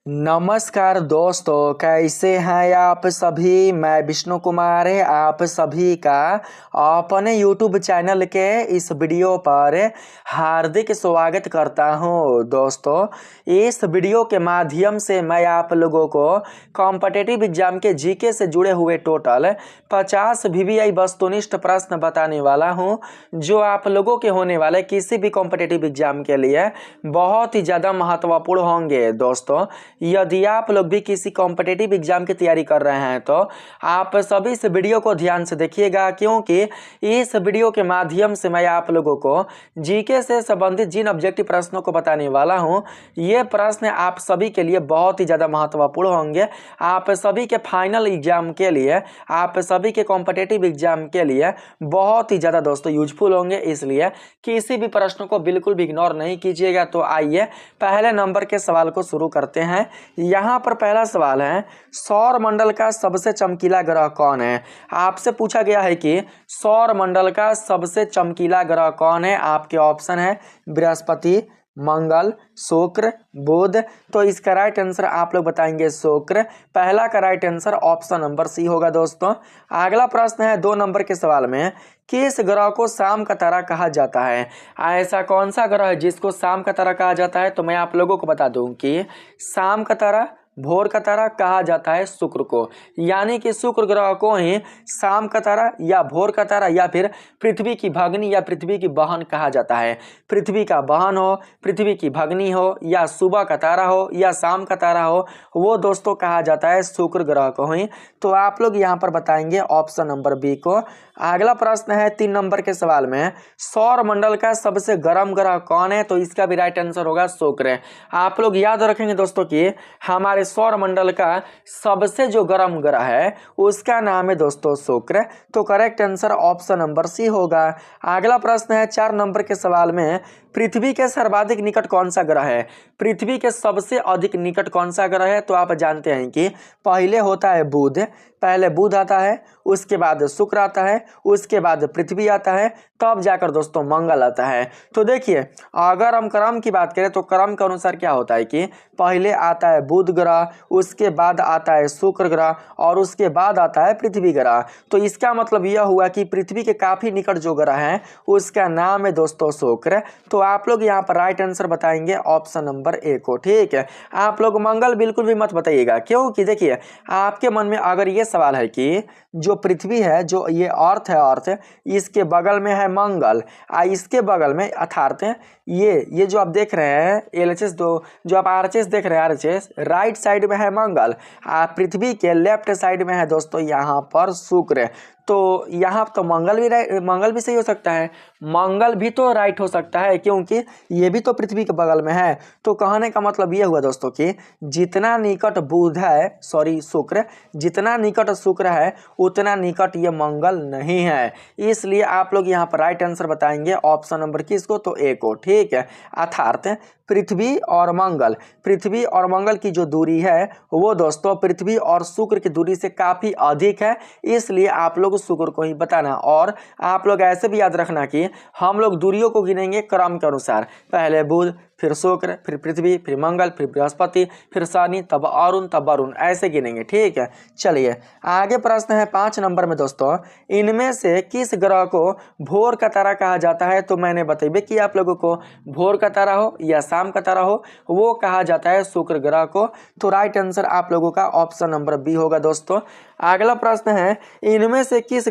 नमस्कार दोस्तों, कैसे हैं आप सभी। मैं विष्णु कुमार आप सभी का अपने YouTube चैनल के इस वीडियो पर हार्दिक स्वागत करता हूं। दोस्तों, इस वीडियो के माध्यम से मैं आप लोगों को कॉम्पिटिटिव एग्जाम के जीके से जुड़े हुए टोटल 50 VVI वस्तुनिष्ठ प्रश्न बताने वाला हूं, जो आप लोगों के होने वाले किसी भी कॉम्पिटिटिव एग्जाम के लिए बहुत ही ज़्यादा महत्वपूर्ण होंगे। दोस्तों, यदि आप लोग भी किसी कॉम्पिटिटिव एग्जाम की तैयारी कर रहे हैं तो आप सभी इस वीडियो को ध्यान से देखिएगा, क्योंकि इस वीडियो के माध्यम से मैं आप लोगों को जीके से संबंधित जिन ऑब्जेक्टिव प्रश्नों को बताने वाला हूं, ये प्रश्न आप सभी के लिए बहुत ही ज़्यादा महत्वपूर्ण होंगे। आप सभी के फाइनल एग्जाम के लिए, आप सभी के कॉम्पिटिटिव एग्जाम के लिए बहुत ही ज़्यादा दोस्तों यूजफुल होंगे, इसलिए किसी भी प्रश्न को बिल्कुल भी इग्नोर नहीं कीजिएगा। तो आइए पहले नंबर के सवाल को शुरू करते हैं। यहाँ पर पहला सवाल है, सौर मंडल का सबसे चमकीला ग्रह कौन है। आपसे पूछा गया है कि सौर मंडल का सबसे चमकीला ग्रह कौन है। आपके ऑप्शन है बृहस्पति, मंगल, शुक्र, बुध। तो इसका राइट आंसर आप लोग बताएंगे शुक्र। पहला का right answer option number C होगा। दोस्तों, अगला प्रश्न है 2 नंबर के सवाल में, किस ग्रह को शाम का तारा कहा जाता है। ऐसा कौन सा ग्रह है जिसको शाम का तारा कहा जाता है। तो मैं आप लोगों को बता दूं कि शाम का तारा, भोर का तारा कहा जाता है शुक्र को, यानी कि शुक्र ग्रह को ही शाम का तारा या भोर का तारा या फिर पृथ्वी की भगनी या पृथ्वी की बहन कहा जाता है। पृथ्वी का बहन हो, पृथ्वी की भगनी हो, या सुबह का तारा हो या शाम का तारा हो, वो दोस्तों कहा जाता है शुक्र ग्रह को ही। तो आप लोग यहाँ पर बताएंगे ऑप्शन नंबर बी को। अगला प्रश्न है 3 नंबर के सवाल में, सौर मंडल का सबसे गर्म ग्रह कौन है। तो इसका भी राइट आंसर होगा शुक्र। आप लोग याद रखेंगे दोस्तों कि हमारे सौर मंडल का सबसे जो गर्म ग्रह है उसका नाम है दोस्तों शुक्र। तो correct answer option number C होगा। अगला प्रश्न है 4 नंबर के सवाल में, पृथ्वी के सर्वाधिक निकट कौन सा ग्रह है। पृथ्वी के सबसे अधिक निकट कौन सा ग्रह है। तो आप जानते हैं कि पहले होता है बुध, पहले बुध आता है, उसके बाद शुक्र आता है, उसके बाद पृथ्वी आता है, तब जाकर दोस्तों मंगल आता है। तो देखिए, अगर हम क्रम की बात करें तो क्रम के अनुसार क्या होता है कि पहले आता है बुध ग्रह, उसके बाद आता है शुक्र ग्रह और उसके बाद आता है पृथ्वी ग्रह। तो इसका मतलब यह हुआ कि पृथ्वी के काफी निकट जो ग्रह है उसका नाम है दोस्तों शुक्र। तो आप लोग यहाँ पर राइट आंसर बताएंगे ऑप्शन नंबर ए को। ठीक है, आप लोग मंगल बिल्कुल भी मत बताइएगा, क्योंकि देखिए आपके मन में अगर ये सवाल है कि जो पृथ्वी है, जो ये अर्थ है, अर्थ इसके बगल में है मंगल, इसके बगल में अर्थात ये जो आप देख रहे हैं LHS, जो आप RHS देख रहे हैं, RHS राइट साइड में है मंगल, पृथ्वी के लेफ्ट साइड में है दोस्तों यहाँ पर शुक्र। तो यहाँ तो मंगल भी सही हो सकता है, मंगल भी तो राइट हो सकता है, क्योंकि ये भी तो पृथ्वी के बगल में है। तो कहने का मतलब ये हुआ दोस्तों कि जितना निकट बुध है, सॉरी शुक्र, जितना निकट शुक्र है उतना निकट ये मंगल नहीं है। इसलिए आप लोग यहाँ पर राइट आंसर बताएंगे ऑप्शन नंबर किसको, तो ए को। ठीक है, अर्थात पृथ्वी और मंगल की जो दूरी है वो दोस्तों पृथ्वी और शुक्र की दूरी से काफ़ी अधिक है, इसलिए आप लोग शुक्र को ही बताना। और आप लोग ऐसे भी याद रखना कि हम लोग दूरियों को गिनेंगे क्रम के अनुसार, पहले बुध, फिर शुक्र, फिर पृथ्वी, फिर मंगल, फिर बृहस्पति, फिर शनि, तब अरुण, तब वरुण, ऐसे गिनेंगे। ठीक है, चलिए आगे प्रश्न है 5 नंबर में दोस्तों, इनमें से किस ग्रह को भोर का तारा कहा जाता है। तो मैंने बताइए कि आप लोगों को भोर का तारा हो या शाम का तारा हो, वो कहा जाता है शुक्र ग्रह को। तो राइट आंसर आप लोगों का ऑप्शन नंबर बी होगा। दोस्तों, अगला प्रश्न है, इनमें से किस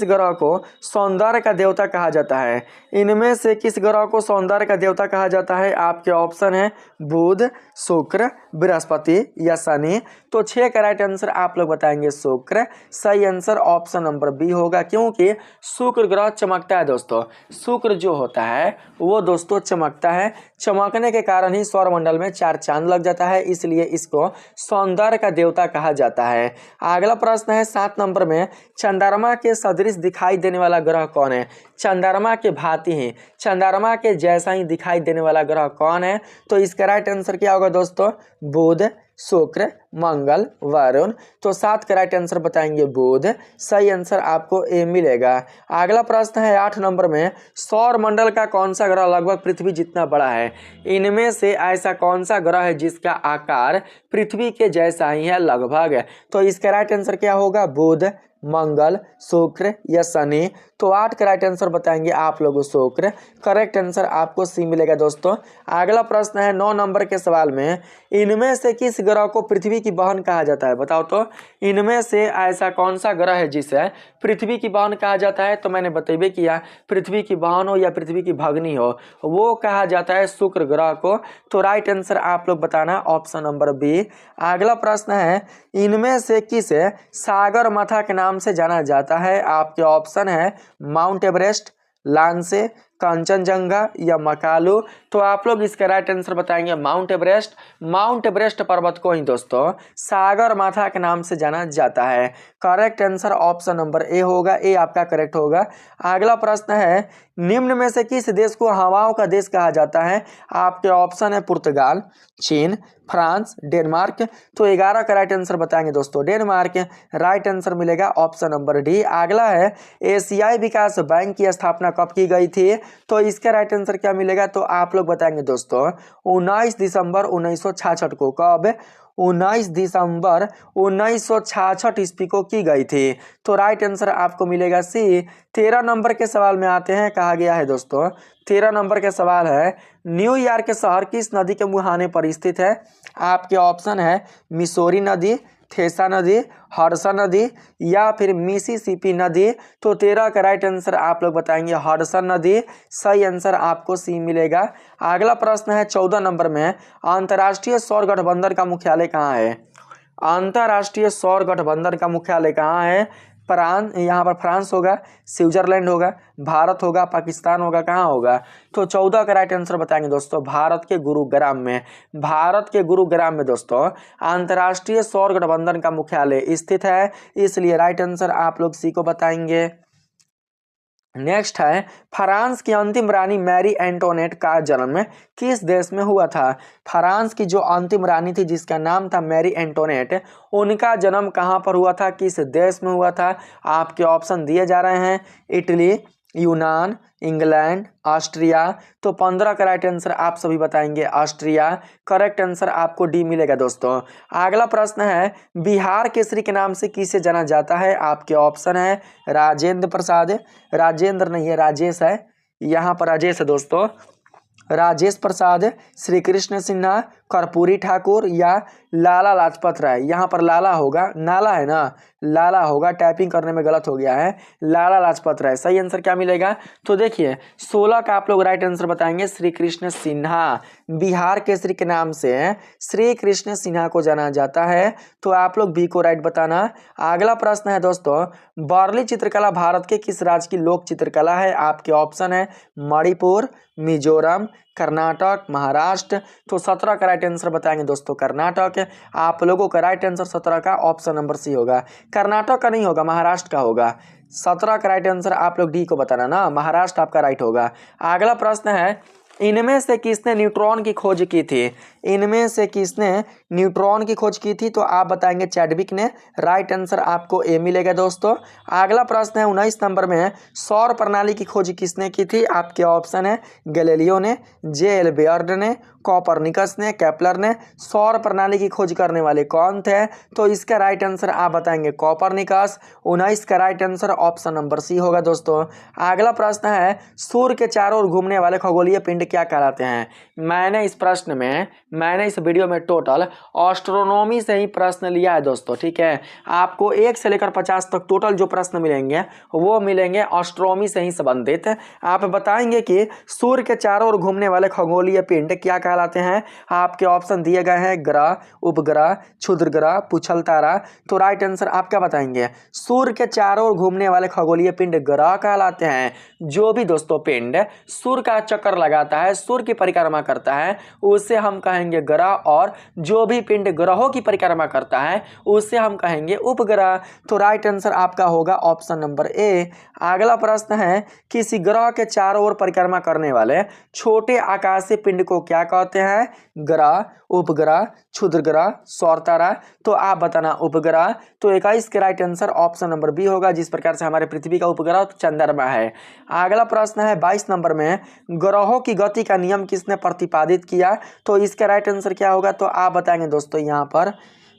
ग्रह को सौंदर्य का देवता कहा जाता है। इनमें से किस ग्रह को सौंदर्य का देवता कहा जाता है। आपके ऑप्शन है बुध, शुक्र, बृहस्पति या शनि। तो 6 का राइट आंसर आप लोग बताएंगे शुक्र। सही आंसर ऑप्शन नंबर बी होगा, क्योंकि शुक्र ग्रह चमकता है दोस्तों। शुक्र जो होता है वो दोस्तों चमकता है, चमकने के कारण ही सौरमंडल में 4 चांद लग जाता है, इसलिए इसको सौंदर्य का देवता कहा जाता है। अगला प्रश्न है 7 नंबर में, चंद्रमा चंद्रमा के सदृश दिखाई देने वाला ग्रह कौन है? चंद्रमा के भांति ही, चंद्रमा के जैसा ही दिखाई देने वाला ग्रह कौन है? तो इसका राइट आंसर क्या होगा दोस्तों? बुध, शुक्र, मंगल, वरुण। तो 7 का राइट आंसर बताएंगे बुध। सही आंसर आपको ए मिलेगा। अगला प्रश्न है 8 नंबर में, सौर मंडल का कौन सा ग्रह लगभग पृथ्वी जितना बड़ा है? इनमें से ऐसा कौन सा ग्रह है जिसका आकार पृथ्वी के जैसा ही है लगभग? तो इसका राइट आंसर क्या होगा? बुध, मंगल, शुक्र या शनि। तो 8 का राइट आंसर बताएंगे आप लोग शुक्र। करेक्ट आंसर आपको सी मिलेगा दोस्तों। अगला प्रश्न है 9 नंबर के सवाल में, इनमें से किस ग्रह को पृथ्वी की बहन कहा जाता है? बताओ तो, इनमें से ऐसा कौन सा ग्रह है जिसे पृथ्वी की बहन कहा जाता है? तो मैंने बतेबे किया, पृथ्वी की बहन हो या पृथ्वी की भगनी हो, वो कहा जाता है शुक्र ग्रह को। तो राइट आंसर आप लोग बताना ऑप्शन नंबर बी। अगला प्रश्न है, इनमें से किसे सागर माथा के नाम से जाना जाता है? आपके ऑप्शन है माउंट एवरेस्ट, लांसे, कंचनजंगा या मकालू। तो आप लोग इसका राइट आंसर बताएंगे माउंट एवरेस्ट। माउंट एवरेस्ट पर्वत को ही दोस्तों सागर माथा के नाम से जाना जाता है। Correct answer option number A होगा, ए आपका करेक्ट होगा। अगला प्रश्न है, निम्न में से किस देश को हवाओं का देश कहा जाता है? आपके ऑप्शन है पुर्तगाल, चीन, फ्रांस, डेनमार्क। तो 11 का राइट आंसर बताएंगे दोस्तों डेनमार्क। राइट आंसर मिलेगा ऑप्शन नंबर डी। अगला है, एशियाई विकास बैंक की स्थापना कब की गई थी? तो इसका राइट आंसर क्या मिलेगा? तो आप लोग बताएंगे दोस्तों 19 दिसंबर 1966 को। कब? 19 दिसंबर 1966 ईस्वी को की गई थी। तो राइट आंसर आपको मिलेगा सी। 13 नंबर के सवाल में आते हैं। कहा गया है दोस्तों 13 नंबर के सवाल है, न्यूयॉर्क शहर किस नदी के मुहाने पर स्थित है? आपके ऑप्शन है मिसौरी नदी, थेसा नदी, हडसन नदी या फिर मिसिसिपी नदी। तो 13 का राइट आंसर आप लोग बताएंगे हडसन नदी। सही आंसर आपको सी मिलेगा। अगला प्रश्न है 14 नंबर में, अंतर्राष्ट्रीय सौर गठबंधन का मुख्यालय कहाँ है? अंतर्राष्ट्रीय सौर गठबंधन का मुख्यालय कहाँ है? यहाँ पर फ्रांस होगा, स्विट्जरलैंड होगा, भारत होगा, पाकिस्तान होगा, कहाँ होगा? तो 14 का राइट आंसर बताएंगे दोस्तों भारत के गुरुग्राम में। भारत के गुरुग्राम में दोस्तों अंतर्राष्ट्रीय सौर गठबंधन का मुख्यालय स्थित है, इसलिए राइट आंसर आप लोग सी को बताएंगे। नेक्स्ट है, फ्रांस की अंतिम रानी मैरी एंटोनेट का जन्म किस देश में हुआ था? फ्रांस की जो अंतिम रानी थी जिसका नाम था मैरी एंटोनेट, उनका जन्म कहां पर हुआ था, किस देश में हुआ था? आपके ऑप्शन दिए जा रहे हैं, इटली, यूनान, इंग्लैंड, ऑस्ट्रिया। तो 15 का राइट आंसर आप सभी बताएंगे ऑस्ट्रिया। करेक्ट आंसर आपको डी मिलेगा दोस्तों। अगला प्रश्न है, बिहार केसरी के नाम से किसे जाना जाता है? आपके ऑप्शन है राजेंद्र प्रसाद, राजेंद्र नहीं है राजेश है, यहाँ पर राजेश है दोस्तों, राजेश प्रसाद, श्री कृष्ण सिन्हा, कर्पूरी ठाकुर या लाला लाजपत राय। यहाँ पर लाला होगा, नाला है ना, लाला होगा, टाइपिंग करने में गलत हो गया है, लाला लाजपत राय। सही आंसर क्या मिलेगा? तो देखिए 16 का आप लोग राइट आंसर बताएंगे श्री कृष्ण सिन्हा। बिहार केसरी के नाम से श्री कृष्ण सिन्हा को जाना जाता है। तो आप लोग बी को राइट बताना। अगला प्रश्न है दोस्तों, वर्ली चित्रकला भारत के किस राज्य की लोक चित्रकला है? आपके ऑप्शन है मणिपुर, मिजोरम, कर्नाटक, महाराष्ट्र। तो 17 का राइट आंसर बताएंगे दोस्तों कर्नाटक। आप लोगों का राइट आंसर 17 का ऑप्शन नंबर सी होगा। कर्नाटक का नहीं होगा, महाराष्ट्र का होगा। 17 का राइट आंसर आप लोग डी को बताना ना, महाराष्ट्र आपका राइट होगा। अगला प्रश्न है, इनमें से किसने न्यूट्रॉन की खोज की थी? इनमें से किसने न्यूट्रॉन की खोज की थी? तो आप बताएंगे चैडविक ने। राइट आंसर आपको ए मिलेगा दोस्तों। अगला प्रश्न है 19 नंबर में, सौर प्रणाली की खोज किसने की थी? आपके ऑप्शन है गैलीलियो ने, जे.एल. बेयर्ड ने, कोपरनिकस ने, केपलर ने। सौर प्रणाली की खोज करने वाले कौन थे? तो इसका राइट आंसर आप बताएंगे कोपरनिकस। 19 का right answer option number C होगा दोस्तों। अगला प्रश्न है, सूर्य के चारों ओर घूमने वाले खगोलीय पिंड क्या कहलाते हैं? मैंने इस वीडियो में टोटल एस्ट्रोनॉमी से ही प्रश्न लिया है दोस्तों, ठीक है। आपको 1 से लेकर 50 तक टोटल जो प्रश्न मिलेंगे वो मिलेंगे एस्ट्रोनॉमी से ही संबंधित। आप बताएंगे कि सूर्य के चारों ओर घूमने वाले खगोलीय पिंड क्या कहलाते हैं? आपके ऑप्शन दिए गए हैं ग्रह, उपग्रह, क्षुद्र ग्रह, पुच्छल तारा। तो राइट आंसर आप क्या बताएंगे? सूर्य के चारों ओर घूमने वाले खगोलीय पिंड ग्रह कहलाते हैं। जो भी दोस्तों पिंड सूर्य का चक्कर लगाता है, सूर्य की परिक्रमा करता है, उसे हम कहेंगे ग्रह। और जो भी पिंड ग्रहों की परिक्रमा करता है उससे हम कहेंगे उपग्रह। तो राइट आंसर आपका होगा ऑप्शन नंबर ए। अगला प्रश्न है, किसी ग्रह के चारों ओर परिक्रमा करने वाले छोटे आकाशीय पिंड को क्या कहते हैं? ग्रह, उपग्रह, क्षुद्र ग्रह, सौर तारा। तो आप बताना उपग्रह। तो 21 के right answer option number B होगा, जिस प्रकार से हमारे पृथ्वी का उपग्रह चंद्रमा है। अगला प्रश्न है 22 नंबर में, ग्रहों की गति का नियम किसने प्रतिपादित किया? तो इसका राइट आंसर क्या होगा? तो आप बताएंगे दोस्तों यहाँ पर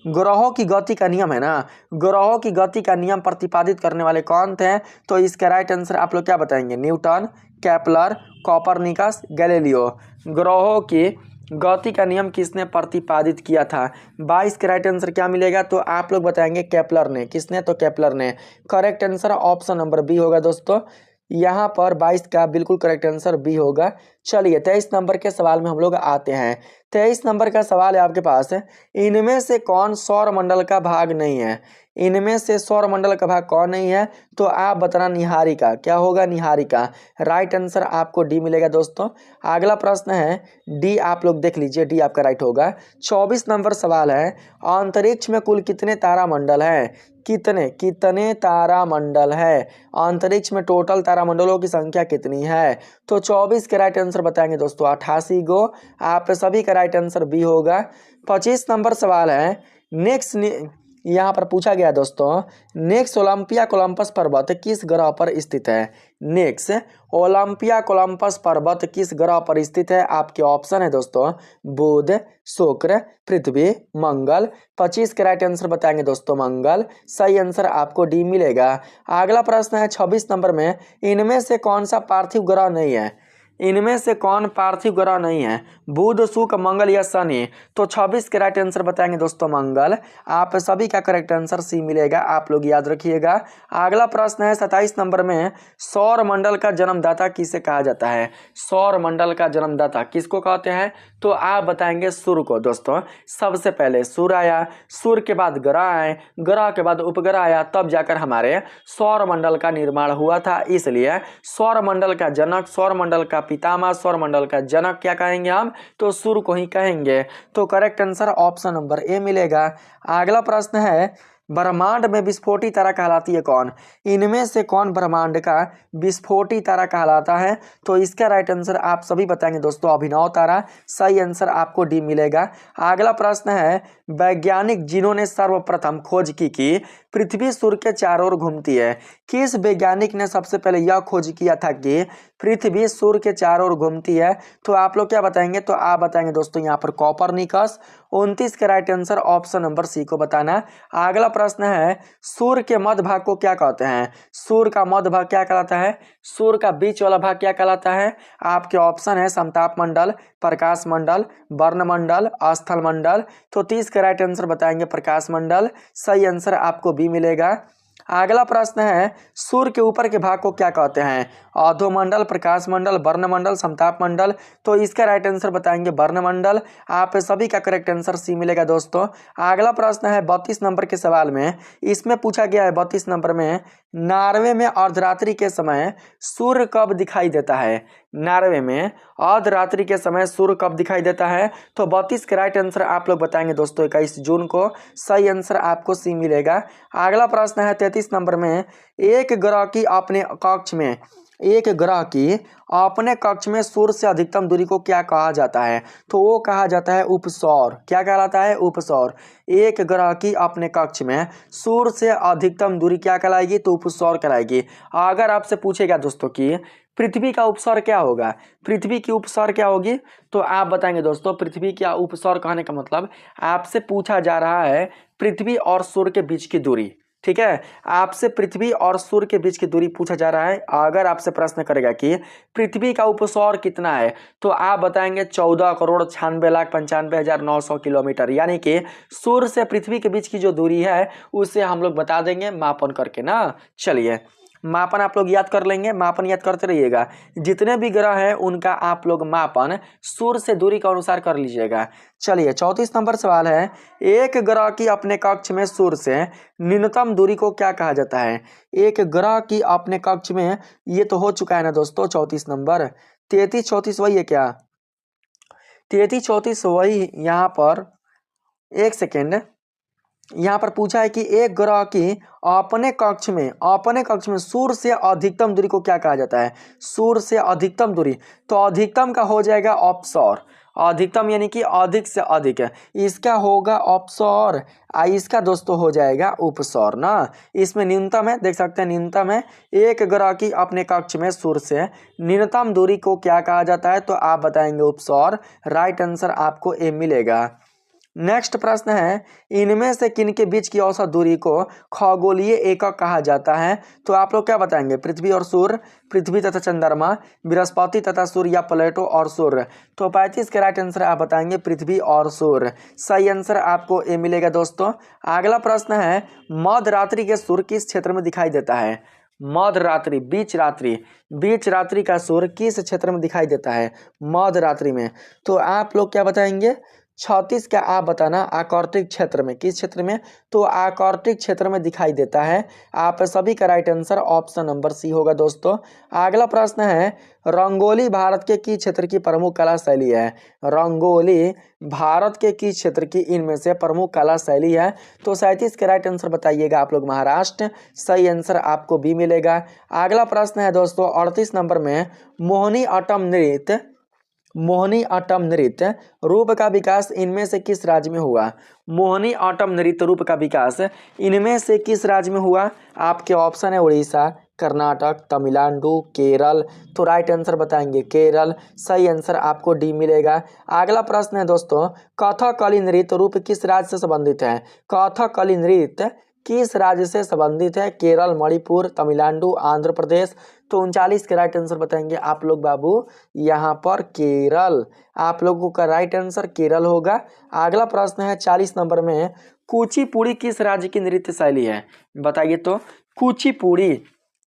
ग्रहों की गति का नियम है ना, ग्रहों की गति का नियम प्रतिपादित करने वाले कौन थे? तो इसका राइट आंसर आप लोग क्या बताएंगे? Newton, Kepler, Copernicus, Galileo. ग्रहों की गति का नियम किसने प्रतिपादित किया था? 22 का राइट आंसर क्या मिलेगा? तो आप लोग बताएंगे केपलर ने। किसने? तो केपलर ने। Correct answer option number B होगा दोस्तों। यहाँ पर 22 का बिल्कुल करेक्ट आंसर बी होगा। चलिए 23 नंबर के सवाल में हम लोग आते हैं। 23 नंबर का सवाल है आपके पास, इनमें से कौन सौर मंडल का भाग नहीं है? इनमें से सौर मंडल का भाग कौन नहीं है? तो आप बताना निहारिका। क्या होगा? निहारिका। राइट आंसर आपको डी मिलेगा दोस्तों। अगला प्रश्न है डी, आप लोग देख लीजिए, डी आपका राइट होगा। 24 नंबर सवाल है, अंतरिक्ष में कुल कितने तारामंडल हैं? कितने तारामंडल है? अंतरिक्ष में टोटल तारामंडलों की संख्या कितनी है? तो 24 के राइट आंसर बताएंगे दोस्तों 88 गो। आप सभी का राइट आंसर बी होगा। 25 नंबर सवाल है, नेक्स्ट यहाँ पर पूछा गया दोस्तों, नेक्स्ट ओलंपिया कोलंपस पर्वत किस ग्रह पर स्थित है? नेक्स्ट ओलंपिया कोलंपस पर्वत किस ग्रह पर स्थित है? आपके ऑप्शन है दोस्तों बुध, शुक्र, पृथ्वी, मंगल। 25 के राइट आंसर बताएंगे दोस्तों मंगल। सही आंसर आपको डी मिलेगा। अगला प्रश्न है 26 नंबर में, इनमें से कौन सा पार्थिव ग्रह नहीं है? इनमें से कौन पार्थिव ग्रह नहीं है? बुध, शुक्र, मंगल या शनि। तो 26 के राइट आंसर बताएंगे दोस्तों मंगल। आप सभी का करेक्ट आंसर सी मिलेगा, आप लोग याद रखिएगा। अगला प्रश्न है 27 नंबर में, सौर मंडल का जन्मदाता किसे कहा जाता है? सौर मंडल का जन्मदाता किसको कहते हैं? तो आप बताएंगे सूर्य को दोस्तों। सबसे पहले सूर्य आया, सूर्य के बाद ग्रह आए, ग्रह के बाद उपग्रह आया, तब जाकर हमारे सौर मंडल का निर्माण हुआ था। इसलिए सौर मंडल का जनक, सौर मंडल का पितामह, सौर मंडल का जनक क्या कहेंगे हम? तो सूर्य को ही कहेंगे। तो correct answer option number A मिलेगा। अगला प्रश्न है, ब्रह्मांड में विस्फोटी तारा कहलाती है कौन? इनमें से कौन ब्रह्मांड का विस्फोटी तारा कहलाता है? तो इसका राइट आंसर आप सभी बताएंगे दोस्तों अभिनव तारा। सही आंसर आपको डी मिलेगा। अगला प्रश्न है, वैज्ञानिक जिन्होंने सर्वप्रथम खोज की पृथ्वी सूर्य के चारों ओर घूमती है, किस वैज्ञानिक ने सबसे पहले यह खोज किया था कि पृथ्वी सूर्य के चारों ओर घूमती है? तो आप लोग क्या बताएंगे? तो आप बताएंगे दोस्तों यहाँ पर कोपरनिकस। 29 के right answer option number C को बताना। अगला प्रश्न है, सूर्य के मध्य भाग को क्या कहते हैं? सूर्य का मध्य भाग क्या कहलाता है? सूर्य का बीच वाला भाग क्या कहलाता है? आपके ऑप्शन है समताप मंडल, प्रकाश मंडल, वर्ण मंडल, स्थल मंडल। तो 30 का राइट आंसर बताएंगे प्रकाश मंडल। सही आंसर आपको बी मिलेगा। अगला प्रश्न है, सूर्य के ऊपर के भाग को क्या कहते हैं? अधोमंडल, प्रकाश मंडल, वर्ण मंडल, समताप मंडल। तो इसका राइट आंसर बताएंगे वर्ण मंडल। आप सभी का करेक्ट आंसर सी मिलेगा दोस्तों। अगला प्रश्न है 32 नंबर के सवाल में, इसमें पूछा गया है 32 नंबर में, नॉर्वे में अर्धरात्रि के समय सूर्य कब दिखाई देता है? नॉर्वे में अर्धरात्रि के समय सूर्य कब दिखाई देता है? तो 32 के राइट आंसर आप लोग बताएंगे दोस्तों 21 जून को। सही आंसर आपको सी मिलेगा। अगला प्रश्न है 33 नंबर में, एक ग्रह की अपने कक्ष में सूर्य से अधिकतम दूरी को क्या कहा जाता है? तो वो कहा जाता है उपसौर। क्या कहलाता है? उपसौर। एक ग्रह की अपने कक्ष में सूर्य से अधिकतम दूरी क्या कहलाएगी? तो उपसौर कहलाएगी। अगर आपसे पूछेगा दोस्तों कि पृथ्वी का उपसौर क्या होगा, पृथ्वी की उपसौर क्या होगी? तो आप बताएंगे दोस्तों पृथ्वी का उपसौर कहने का मतलब आपसे पूछा जा रहा है पृथ्वी और सूर्य के बीच की दूरी। ठीक है, आपसे पृथ्वी और सूर्य के बीच की दूरी पूछा जा रहा है। अगर आपसे प्रश्न करेगा कि पृथ्वी का उपसौर कितना है, तो आप बताएंगे 14,96,95,900 किलोमीटर। यानी कि सूर्य से पृथ्वी के बीच की जो दूरी है उसे हम लोग बता देंगे मापन करके ना। चलिए मापन आप लोग याद कर लेंगे, मापन याद करते रहिएगा। जितने भी ग्रह हैं उनका आप लोग मापन सूर्य से दूरी के अनुसार कर लीजिएगा। चलिए 34 नंबर सवाल है, एक ग्रह की अपने कक्ष में सूर्य से न्यूनतम दूरी को क्या कहा जाता है? एक ग्रह की अपने कक्ष में, ये तो हो चुका है ना दोस्तों 34 नंबर। 33 34 वही है क्या? 33 34 वही यहाँ पर एक सेकेंड, यहाँ पर पूछा है कि एक ग्रह की अपने कक्ष में सूर्य से अधिकतम दूरी को क्या कहा जाता है? सूर्य से अधिकतम दूरी, तो अधिकतम का हो जाएगा ऑप्सौर, अधिकतम यानी कि अधिक से अधिक है, इसका होगा ऑप्सौर, इसका दोस्तों हो जाएगा उपसौर ना। इसमें न्यूनतम है, देख सकते हैं न्यूनतम है। एक ग्रह की अपने कक्ष में सूर्य से न्यूनतम दूरी को क्या कहा जाता है? तो आप बताएंगे उपसौर। राइट आंसर आपको ए मिलेगा। नेक्स्ट प्रश्न है, इनमें से किन के बीच की औसत दूरी को खगोलीय एकक कहा जाता है? तो आप लोग क्या बताएंगे? पृथ्वी और सूर्य, पृथ्वी तथा चंद्रमा, बृहस्पति तथा सूर्य, या प्लेटो और सूर्य? तो 35 के राइट आंसर आप बताएंगे पृथ्वी और सूर्य। सही आंसर आपको ए मिलेगा दोस्तों। अगला प्रश्न है, मध्य रात्रि के सूर्य किस क्षेत्र में दिखाई देता है? मध्य रात्रि, बीच रात्रि का सूर्य किस क्षेत्र में दिखाई देता है? मध्य रात्रि में। तो आप लोग क्या बताएंगे? 36 का आप बताना आर्कटिक क्षेत्र में। किस क्षेत्र में? तो आर्कटिक क्षेत्र में दिखाई देता है। आप सभी का right answer option number C होगा दोस्तों। अगला प्रश्न है, रंगोली भारत के किस क्षेत्र की प्रमुख कला शैली है? रंगोली भारत के किस क्षेत्र की इनमें से प्रमुख कला शैली है? तो 37 का राइट आंसर बताइएगा आप लोग महाराष्ट्र। सही आंसर आपको बी मिलेगा। अगला प्रश्न है दोस्तों 38 नंबर में, मोहिनी अट्टम नृत्य रूप का विकास इनमें से किस राज्य में हुआ? मोहिनी अट्टम नृत्य रूप का विकास इनमें से किस राज्य में हुआ? आपके ऑप्शन है उड़ीसा, कर्नाटक, तमिलनाडु, केरल। तो राइट आंसर बताएंगे केरल। सही आंसर आपको डी मिलेगा। अगला प्रश्न है दोस्तों, कथकली नृत्य रूप किस राज्य से संबंधित है? कथकली नृत्य किस राज्य से संबंधित है? केरल, मणिपुर, तमिलनाडु, आंध्र प्रदेश। तो 39 के राइट आंसर बताएंगे आप लोग बाबू यहाँ पर केरल। आप लोगों का राइट आंसर केरल होगा। अगला प्रश्न है 40 नंबर में, कुचिपुड़ी किस राज्य की नृत्य शैली है? बताइए तो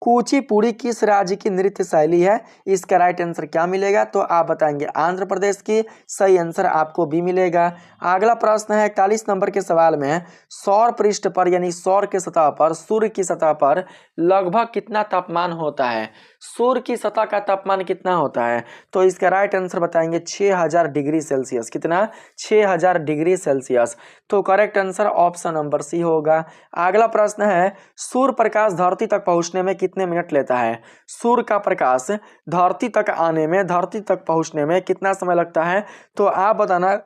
कुचिपुड़ी किस राज्य की नृत्य शैली है? इसका राइट आंसर क्या मिलेगा? तो आप बताएंगे आंध्र प्रदेश की। सही आंसर आपको भी मिलेगा। अगला प्रश्न है 41 नंबर के सवाल में, सौर पृष्ठ पर यानी सौर के सतह पर, सूर्य की सतह पर लगभग कितना तापमान होता है? सूर्य की सतह का तापमान कितना होता है? तो इसका राइट आंसर बताएंगे 6000 डिग्री सेल्सियस। कितना? 6000 डिग्री सेल्सियस। तो correct answer option number C होगा। अगला प्रश्न है, सूर्य प्रकाश धरती तक पहुंचने में कितने मिनट लेता है? सूर्य का प्रकाश धरती तक पहुंचने में कितना समय लगता है? तो आप बताना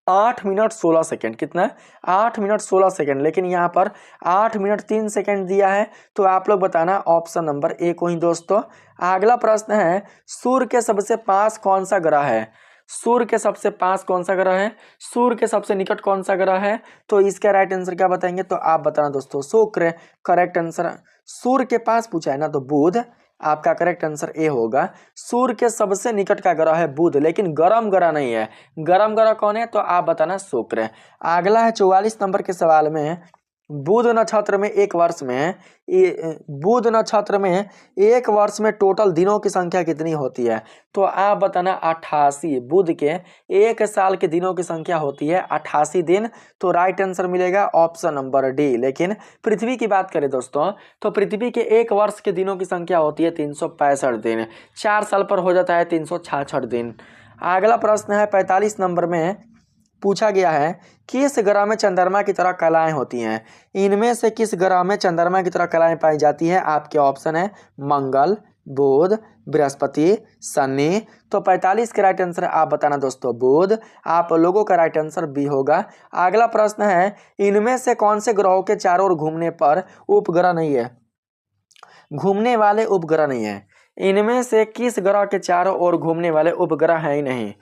8 मिनट 16 सेकेंड। कितना? 8 मिनट 16 सेकेंड। लेकिन यहाँ पर 8 मिनट 3 सेकेंड दिया है। तो आप लोग बताना ऑप्शन नंबर ए को ही दोस्तों। अगला प्रश्न है, सूर्य के सबसे पास कौन सा ग्रह है? सूर्य के सबसे पास कौन सा ग्रह है? सूर्य के सबसे निकट कौन सा ग्रह है? तो इसका राइट आंसर क्या बताएंगे? तो आप बताना दोस्तों शुक्र। करेक्ट आंसर सूर्य के पास पूछा है ना, तो बुध। आपका करेक्ट आंसर ए होगा। सूर्य के सबसे निकट का ग्रह है बुध, लेकिन गर्म ग्रह नहीं है। गर्म ग्रह कौन है? तो आप बताना शुक्र। अगला है 44 नंबर के सवाल में, बुध नक्षत्र में एक वर्ष में टोटल दिनों की संख्या कितनी होती है? तो आप बताना 88। बुध के एक साल के दिनों की संख्या होती है 88 दिन। तो राइट आंसर मिलेगा ऑप्शन नंबर डी। लेकिन पृथ्वी की बात करें दोस्तों, तो पृथ्वी के एक वर्ष के दिनों की संख्या होती है 365 दिन। 4 साल पर हो जाता है 366 दिन। अगला प्रश्न है 45 नंबर में, पूछा गया है, किस ग्रह में चंद्रमा की तरह कलाएं होती हैं? इनमें से किस ग्रह में चंद्रमा की तरह कलाएं पाई जाती है? आपके ऑप्शन है मंगल, बुध, बृहस्पति, शनि। तो 45 का राइट आंसर आप बताना दोस्तों बुध। आप लोगों का राइट आंसर बी होगा। अगला प्रश्न है, इनमें से कौन से ग्रहों के चारों ओर घूमने पर उपग्रह नहीं है? घूमने वाले उपग्रह नहीं है। इनमें से किस ग्रह के चारों ओर घूमने वाले उपग्रह है ही नहीं?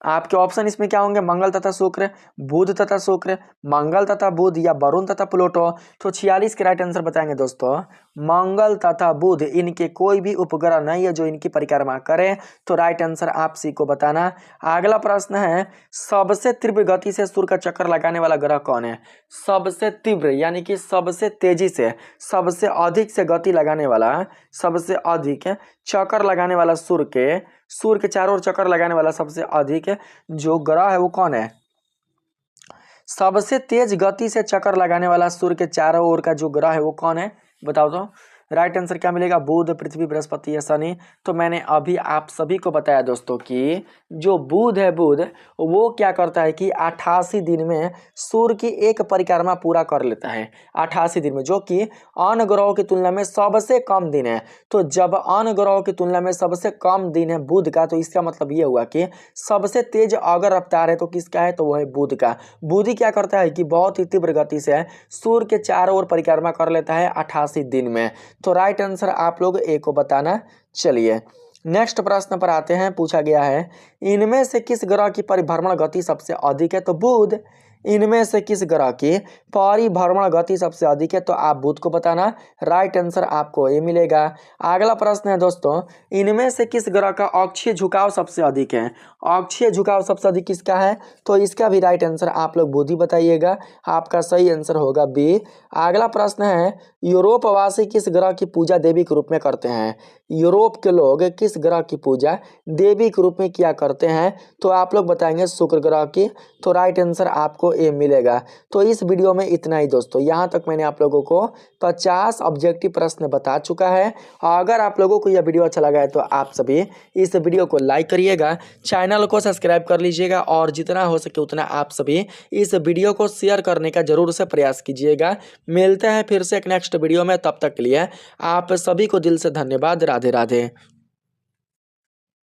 आपके ऑप्शन इसमें क्या होंगे? मंगल तथा शुक्र, बुध तथा शुक्र, मंगल तथा बुध, या वरुण तथा प्लूटो। तो 46 के राइट आंसर बताएंगे दोस्तों मंगल तथा बुध। इनके कोई भी उपग्रह नहीं है जो इनकी परिक्रमा करे। तो राइट आंसर आप सी को बताना। अगला प्रश्न है, सबसे तीव्र गति से सूर्य का चक्कर लगाने वाला ग्रह कौन है? सबसे तीव्र यानी कि सबसे तेजी से, सबसे अधिक से गति लगाने वाला, सबसे अधिक चक्कर लगाने वाला, सूर्य के चारों ओर चक्कर लगाने वाला सबसे अधिक जो ग्रह है वो कौन है? सबसे तेज गति से चक्कर लगाने वाला सूर्य के चारों ओर का जो ग्रह है वो कौन है? बताओ तो। राइट आंसर क्या मिलेगा, बुध, पृथ्वी, बृहस्पति या शनि। तो मैंने अभी आप सभी को बताया दोस्तों कि जो बुध है, बुध वो क्या करता है कि 88 दिन में सूर्य की एक परिक्रमा पूरा कर लेता है 88 दिन में, जो कि अन्य ग्रहों की तुलना में सबसे कम दिन है। तो जब अन्य ग्रहों की तुलना में सबसे कम दिन है बुध का, तो इसका मतलब ये हुआ कि सबसे तेज अगर रफ्तार है तो किसका है, तो वो है बुध का। बुध क्या करता है कि बहुत ही तीव्र गति से सूर्य के चारों ओर परिक्रमा कर लेता है 88 दिन में। तो राइट आंसर आप लोग ए को बताना। चलिए नेक्स्ट प्रश्न पर आते हैं। पूछा गया है इनमें से किस ग्रह की परिभ्रमण गति सबसे अधिक है, तो बुध। इनमें से किस ग्रह की परिभ्रमण गति सबसे अधिक है, तो आप बुध को बताना। राइट आंसर आपको ये मिलेगा। अगला प्रश्न है दोस्तों, इनमें से किस ग्रह का अक्षीय झुकाव सबसे अधिक है। अक्षीय झुकाव सबसे अधिक किसका है, तो इसका भी राइट आंसर आप लोग बुध ही बताइएगा। आपका सही आंसर होगा बी। अगला प्रश्न है यूरोपवासी किस ग्रह की पूजा देवी के रूप में करते हैं। यूरोप के लोग किस ग्रह की पूजा देवी के रूप में किया करते हैं, तो आप लोग बताएंगे शुक्र ग्रह की। तो राइट आंसर आपको ए मिलेगा। तो इस वीडियो में इतना ही दोस्तों। यहाँ तक मैंने आप लोगों को 50 ऑब्जेक्टिव प्रश्न बता चुका है। अगर आप लोगों को यह वीडियो अच्छा लगा है तो आप सभी इस वीडियो को लाइक करिएगा, चैनल को सब्सक्राइब कर लीजिएगा और जितना हो सके उतना आप सभी इस वीडियो को शेयर करने का जरूर से प्रयास कीजिएगा। मिलते हैं फिर से एक नेक्स्ट वीडियो में, तब तक के लिए आप सभी को दिल से धन्यवाद। राधे राधे।